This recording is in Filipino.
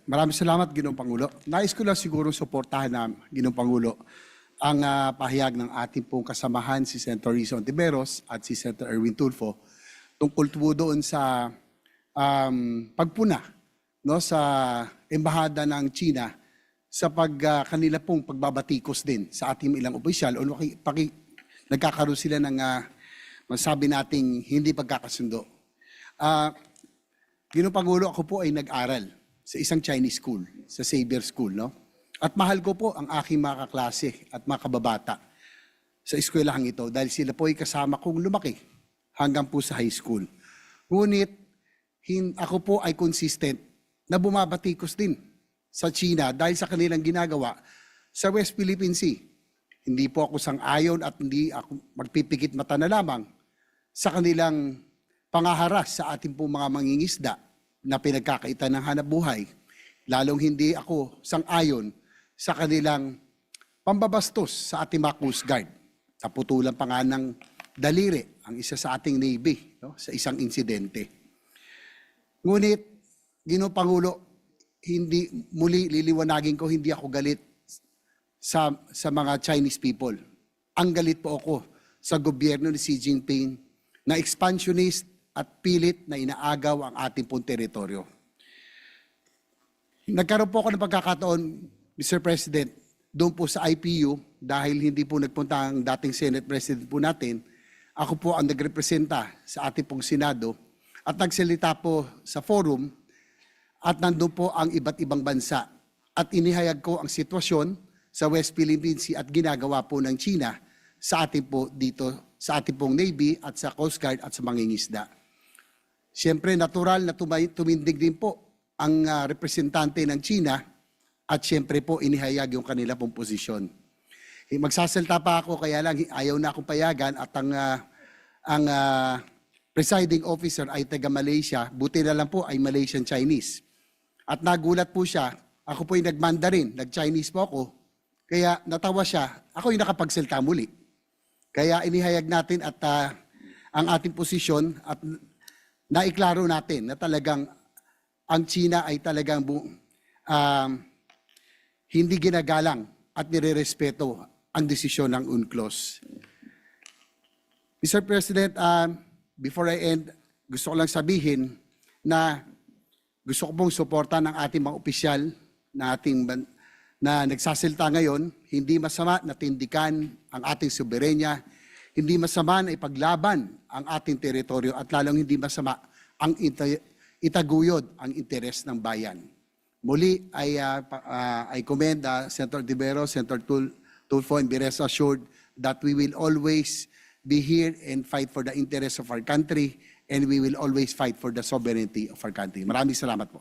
Maraming salamat, Ginoong Pangulo. Nais ko lang siguro suportahan na, Ginoong Pangulo, ang pahayag ng ating pong kasamahan si Senator Risa Ontiveros at si Senator Erwin Tulfo tungkol po doon sa pagpuna, no, sa embahada ng China sa kanila pong pagbabatikos din sa ating ilang opisyal o nagkakaroon sila ng masabi nating hindi pagkakasundo. Ginoong Pangulo, ako po ay nag-aral sa isang Chinese school, sa Xavier School, no? At mahal ko po ang aking mga kaklase at mga kababata sa eskwelahang ito dahil sila po ay kasama kong lumaki hanggang po sa high school. Ngunit ako po ay consistent na bumabatikos din sa China dahil sa kanilang ginagawa sa West Philippine Sea. Hindi po ako sang-ayon at hindi ako magpipikit mata na lamang sa kanilang pangaharas sa ating pong mga mangingisda na pinagkakaitan ng hanap buhay. Lalong hindi ako sang-ayon sa kanilang pambabastos sa ating mga Coast Guard. Naputulan pa nga ng daliri ang isa sa ating Navy, no, sa isang insidente. Ngunit, Ginoong Pangulo, hindi muli liliwanagin ko, hindi ako galit sa mga Chinese people. Ang galit po ako sa gobyerno ni Xi Jinping na expansionist at pilit na inaagaw ang ating pong teritoryo. Nagkaroon po ako ng pagkakataon, Mr. President, doon po sa IPU dahil hindi po nagpunta ang dating Senate President po natin. Ako po ang nagrepresenta sa ating pong Senado at nagsalita po sa forum at nandun po ang iba't ibang bansa at inihayag ko ang sitwasyon sa West Philippine Sea at ginagawa po ng China sa ating po dito, sa ating pong Navy at sa Coast Guard at sa mangingisda. Siyempre, natural na tumindig din po ang representante ng China at siyempre po inihayag yung kanila pong posisyon. Magsasalita pa ako kaya lang ayaw na akong payagan at ang presiding officer ay taga Malaysia, buti na lang po ay Malaysian Chinese. At nagulat po siya, ako po ay nag-Mandarin, nag-Chinese po ako, kaya natawa siya, ako yung nakapagsalita muli. Kaya inihayag natin at ang ating posisyon at naiklaro natin na talagang ang China ay talagang hindi ginagalang at nirerespeto ang desisyon ng UNCLOS. Mr. President, before I end, gusto ko lang sabihin na gusto ko pong suporta ng ating mga opisyal na nagsasalita ngayon. Hindi masama na tindikan ang ating soberenya, hindi masama na ipaglaban ang ating teritoryo at lalong hindi masama ang itaguyod ang interes ng bayan. Muli, I commend Senator Ontiveros, Senator Tulfo, and be rest assured that we will always be here and fight for the interests of our country and we will always fight for the sovereignty of our country. Maraming salamat po.